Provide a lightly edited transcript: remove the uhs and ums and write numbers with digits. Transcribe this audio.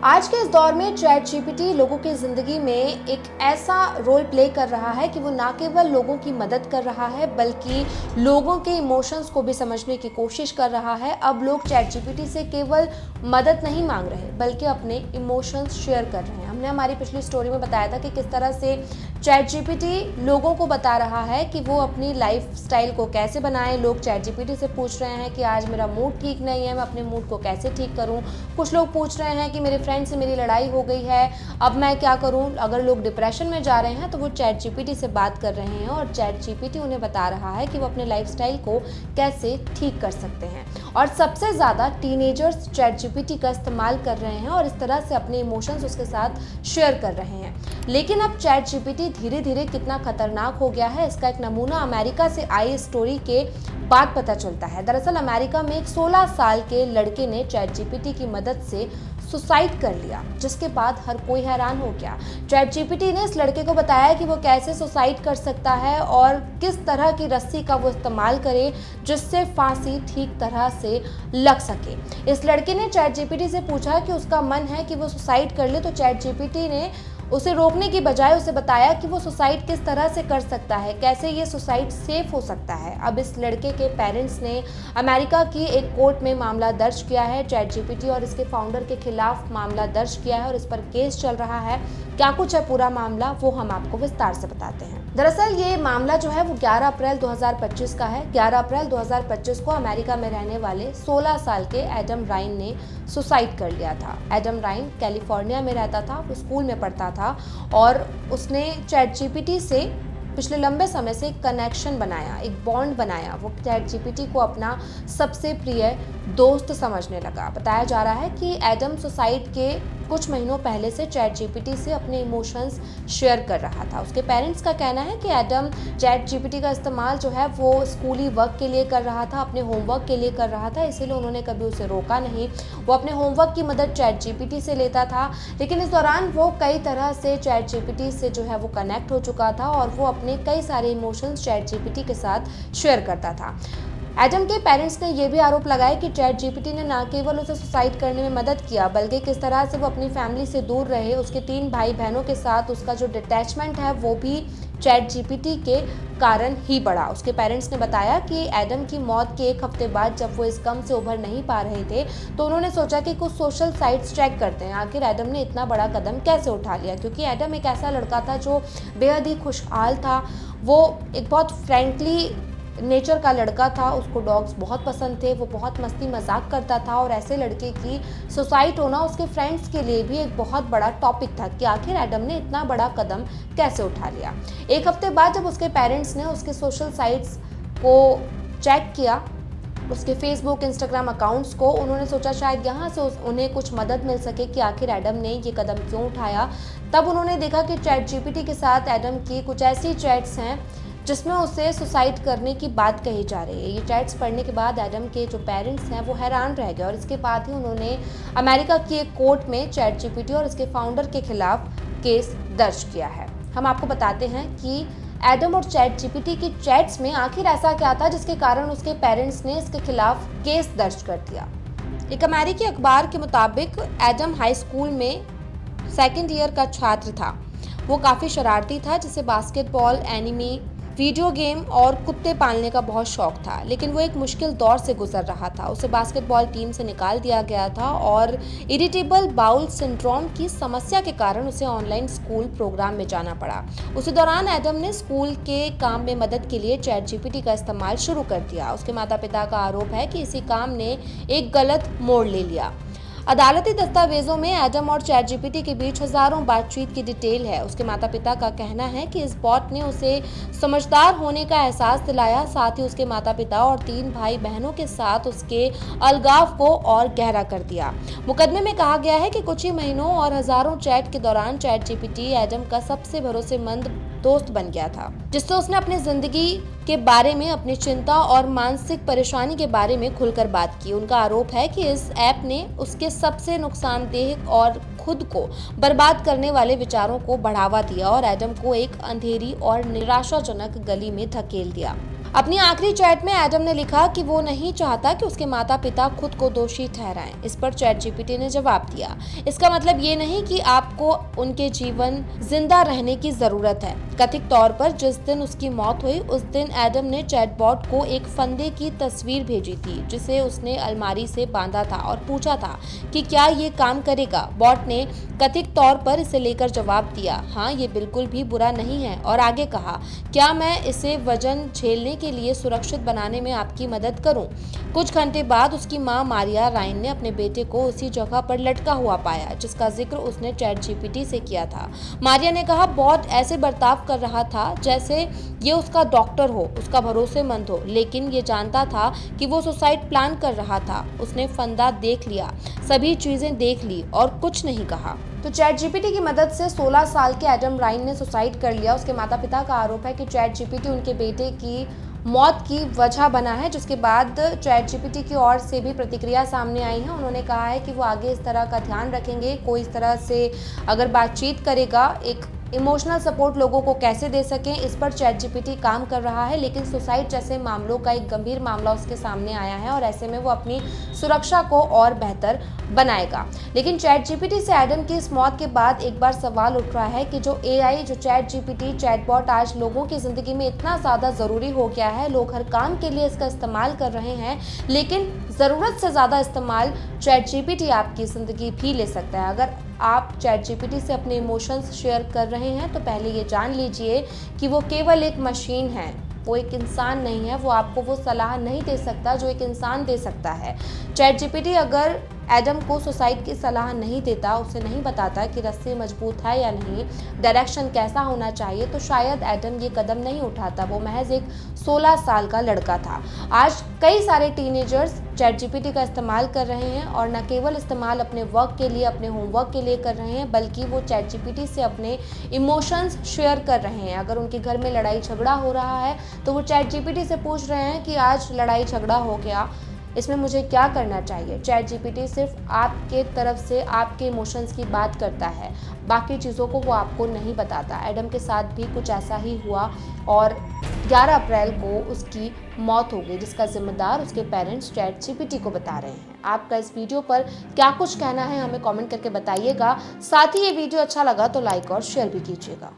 आज के इस दौर में चैट जीपीटी लोगों की ज़िंदगी में एक ऐसा रोल प्ले कर रहा है कि वो ना केवल लोगों की मदद कर रहा है बल्कि लोगों के इमोशंस को भी समझने की कोशिश कर रहा है। अब लोग चैट जीपीटी से केवल मदद नहीं मांग रहे बल्कि अपने इमोशंस शेयर कर रहे हैं। हमने हमारी पिछली स्टोरी में बताया था कि किस तरह से चैट जीपीटी लोगों को बता रहा है कि वो अपनी लाइफ स्टाइल को कैसे बनाएं। लोग चैट जीपीटी से पूछ रहे हैं कि आज मेरा मूड ठीक नहीं है, मैं अपने मूड को कैसे ठीक करूं। कुछ लोग पूछ रहे हैं कि मेरे फ्रेंड से मेरी लड़ाई हो गई है, अब मैं क्या करूं। अगर लोग डिप्रेशन में जा रहे हैं तो वो चैट जीपीटी से बात कर रहे हैं और चैट जीपीटी उन्हें बता रहा है कि वो अपने लाइफस्टाइल को कैसे ठीक कर सकते हैं। और सबसे ज़्यादा टीनेजर्स चैट जीपीटी का इस्तेमाल कर रहे हैं और इस तरह से अपने इमोशंस उसके साथ शेयर कर रहे हैं। लेकिन अब चैट जीपीटी धीरे धीरे कितना खतरनाक हो गया है, इसका एक नमूना अमेरिका से आई स्टोरी के बाद पता चलता है। दरअसल अमेरिका में एक 16 साल के लड़के ने चैट जीपीटी की मदद से सुसाइड कर लिया, जिसके बाद हर कोई हैरान हो गया। चैट जीपीटी ने इस लड़के को बताया कि वो कैसे सुसाइड कर सकता है और किस तरह की रस्सी का वो इस्तेमाल करे जिससे फांसी ठीक तरह से लग सके। इस लड़के ने चैट जीपीटी से पूछा कि उसका मन है कि वो सुसाइड कर ले, तो चैट जीपीटी ने उसे रोकने की बजाय उसे बताया कि वो सुसाइड किस तरह से कर सकता है, कैसे ये सुसाइड सेफ हो सकता है। अब इस लड़के के पेरेंट्स ने अमेरिका की एक कोर्ट में मामला दर्ज किया है। चैट जीपीटी और इसके फाउंडर के खिलाफ मामला दर्ज किया है और इस पर केस चल रहा है। क्या कुछ है पूरा मामला, वो हम आपको विस्तार से बताते हैं। दरअसल ये मामला जो है वो 11 अप्रैल 2025 का है। 11 अप्रैल 2025 को अमेरिका में रहने वाले 16 साल के एडम राइन ने सुसाइड कर लिया था। एडम राइन कैलिफोर्निया में रहता था, वो स्कूल में पढ़ता था और उसने चैट जीपीटी से पिछले लंबे समय से एक कनेक्शन बनाया, एक बॉन्ड बनाया। वो चैट जीपीटी को अपना सबसे प्रिय दोस्त समझने लगा। बताया जा रहा है कि एडम सुसाइड के कुछ महीनों पहले से चैट जीपीटी से अपने इमोशंस शेयर कर रहा था। उसके पेरेंट्स का कहना है कि एडम चैट जीपीटी का इस्तेमाल जो है वो स्कूली वर्क के लिए कर रहा था, अपने होमवर्क के लिए कर रहा था, इसीलिए उन्होंने कभी उसे रोका नहीं। वो अपने होमवर्क की मदद चैट जीपीटी से लेता था, लेकिन इस दौरान वो कई तरह से चैट जीपीटी से जो है वो कनेक्ट हो चुका था और वो अपने कई सारे इमोशंस चैट जीपीटी के साथ शेयर करता था। एडम के पेरेंट्स ने यह भी आरोप लगाया कि चैट जीपीटी ने न केवल उसे सुसाइड करने में मदद किया बल्कि किस तरह से वो अपनी फैमिली से दूर रहे। उसके 3 भाई बहनों के साथ उसका जो डिटैचमेंट है वो भी चैट जीपीटी के कारण ही बढ़ा। उसके पेरेंट्स ने बताया कि एडम की मौत के 1 हफ्ते बाद जब वो इस गम से उभर नहीं पा रहे थे तो उन्होंने सोचा कि कुछ सोशल साइट्स चेक करते हैं, आखिर एडम ने इतना बड़ा कदम कैसे उठा लिया। क्योंकि एडम एक ऐसा लड़का था जो बेहद ही खुशहाल था, वो एक बहुत फ्रेंकली नेचर का लड़का था, उसको डॉग्स बहुत पसंद थे, वो बहुत मस्ती मजाक करता था और ऐसे लड़के की सुसाइड होना उसके फ्रेंड्स के लिए भी एक बहुत बड़ा टॉपिक था कि आखिर एडम ने इतना बड़ा कदम कैसे उठा लिया। 1 हफ्ते बाद जब उसके पेरेंट्स ने उसके सोशल साइट्स को चेक किया, उसके फेसबुक इंस्टाग्राम अकाउंट्स को, उन्होंने सोचा शायद यहाँ से उन्हें कुछ मदद मिल सके कि आखिर एडम ने ये कदम क्यों उठाया। तब उन्होंने देखा कि चैट जीपीटी के साथ एडम की कुछ ऐसी चैट्स हैं जिसमें उसे सुसाइड करने की बात कही जा रही है। ये चैट्स पढ़ने के बाद एडम के जो पेरेंट्स हैं वो हैरान रह गए और इसके बाद ही उन्होंने अमेरिका की एक कोर्ट में चैट जीपीटी और इसके फाउंडर के खिलाफ केस दर्ज किया है। हम आपको बताते हैं कि एडम और चैट जीपीटी की चैट्स में आखिर ऐसा क्या था जिसके कारण उसके पेरेंट्स ने इसके खिलाफ केस दर्ज कर दिया। एक अमेरिकी अखबार के मुताबिक एडम हाई स्कूल में 2nd ईयर का छात्र था। वो काफ़ी शरारती था, जिसे बास्केटबॉल, एनिमी, वीडियो गेम और कुत्ते पालने का बहुत शौक था। लेकिन वो एक मुश्किल दौर से गुजर रहा था। उसे बास्केटबॉल टीम से निकाल दिया गया था और इरिटेबल बाउल सिंड्रोम की समस्या के कारण उसे ऑनलाइन स्कूल प्रोग्राम में जाना पड़ा। उसी दौरान एडम ने स्कूल के काम में मदद के लिए चैट जीपीटी का इस्तेमाल शुरू कर दिया। उसके माता पिता का आरोप है कि इसी काम ने एक गलत मोड़ ले लिया। अदालती दस्तावेजों में एडम और चैट जीपीटी के बीच हजारों बातचीत की डिटेल है। उसके माता पिता का कहना है कि इस बॉट ने उसे समझदार होने का एहसास दिलाया, साथ ही उसके माता पिता और 3 भाई बहनों के साथ उसके अलगाव को और गहरा कर दिया। मुकदमे में कहा गया है कि कुछ ही महीनों और हजारों चैट के दौरान चैट जीपीटी एडम का सबसे भरोसेमंद दोस्त बन गया था, जिससे उसने अपनी जिंदगी के बारे में, अपनी चिंता और मानसिक परेशानी के बारे में खुलकर बात की। उनका आरोप है कि इस ऐप ने उसके सबसे नुकसानदेह और खुद को बर्बाद करने वाले विचारों को बढ़ावा दिया और एडम को एक अंधेरी और निराशाजनक गली में धकेल दिया। अपनी आखिरी चैट में एडम ने लिखा कि वो नहीं चाहता कि उसके माता पिता खुद को दोषी ठहराएं। इस पर चैट जीपीटी ने जवाब दिया, इसका मतलब ये नहीं कि आपको उनके जीवन जिंदा रहने की जरूरत है। कथित तौर पर जिस दिन उसकी मौत हुई उस दिन एडम ने चैटबॉट को एक फंदे की तस्वीर भेजी थी जिसे उसने अलमारी से बांधा था और पूछा था कि क्या ये काम करेगा। बॉट ने कथित तौर पर इसे लेकर जवाब दिया, हाँ ये बिल्कुल भी बुरा नहीं है, और आगे कहा, क्या मैं इसे वजन झेलने के लिए सुरक्षित बनाने में आपकी मदद करूं। कुछ घंटे बाद उसकी मां मारिया रायन ने अपने बेटे को उसी जगह पर लटका हुआ पाया जिसका जिक्र उसने चैट जीपीटी से किया था। मारिया ने कहा, बॉट ऐसे बर्ताव कर रहा था जैसे ये उसका डॉक्टर हो, उसका भरोसेमंद हो, लेकिन ये जानता था कि वो सुसाइड प्लान कर रहा था। उसने फंदा देख लिया, सभी चीजें देख ली और कुछ नहीं कहा। तो चैट जीपीटी की मदद से 16 साल के एडम राइन ने सुसाइड कर लिया। उसके माता पिता का आरोप है कि चैट जीपीटी उनके बेटे की मौत की वजह बना है, जिसके बाद चैट जीपीटी की ओर से भी प्रतिक्रिया सामने आई है। उन्होंने कहा है कि वो आगे इस तरह का ध्यान रखेंगे, कोई इस तरह से अगर बातचीत करेगा, एक इमोशनल सपोर्ट लोगों को कैसे दे सकें, इस पर चैट जीपीटी काम कर रहा है। लेकिन सुसाइड जैसे मामलों का एक गंभीर मामला उसके सामने आया है और ऐसे में वो अपनी सुरक्षा को और बेहतर बनाएगा। लेकिन चैट जीपीटी से एडम की इस मौत के बाद एक बार सवाल उठ रहा है कि जो एआई, जो चैट जीपीटी, चैटबॉट आज लोगों की ज़िंदगी में इतना ज़्यादा ज़रूरी हो गया है, लोग हर काम के लिए इसका इस्तेमाल कर रहे हैं, लेकिन ज़रूरत से ज़्यादा इस्तेमाल चैट जीपीटी आपकी ज़िंदगी भी ले सकता है। अगर आप चैट जीपीटी से अपने इमोशंस शेयर कर रहे हैं तो पहले ये जान लीजिए कि वो केवल एक मशीन है, वो एक इंसान नहीं है। वो आपको वो सलाह नहीं दे सकता जो एक इंसान दे सकता है। चैट जीपीटी अगर एडम को सुसाइड की सलाह नहीं देता, उसे नहीं बताता कि रस्सी मजबूत है या नहीं, डायरेक्शन कैसा होना चाहिए, तो शायद एडम ये कदम नहीं उठाता। वो महज एक 16 साल का लड़का था। आज कई सारे टीनेजर्स चैट जीपीटी का इस्तेमाल कर रहे हैं और न केवल इस्तेमाल अपने वर्क के लिए, अपने होमवर्क के लिए कर रहे हैं, बल्कि वो चैट जीपीटी से अपने इमोशंस शेयर कर रहे हैं। अगर उनके घर में लड़ाई झगड़ा हो रहा है तो वो चैट जीपीटी से पूछ रहे हैं कि आज लड़ाई झगड़ा हो गया, इसमें मुझे क्या करना चाहिए। चैट जीपीटी सिर्फ आपके तरफ से आपके इमोशंस की बात करता है, बाकी चीज़ों को वो आपको नहीं बताता। एडम के साथ भी कुछ ऐसा ही हुआ और 11 अप्रैल को उसकी मौत हो गई, जिसका जिम्मेदार उसके पेरेंट्स चैट जीपीटी को बता रहे हैं। आपका इस वीडियो पर क्या कुछ कहना है हमें कमेंट करके बताइएगा। साथ ही ये वीडियो अच्छा लगा तो लाइक और शेयर भी कीजिएगा।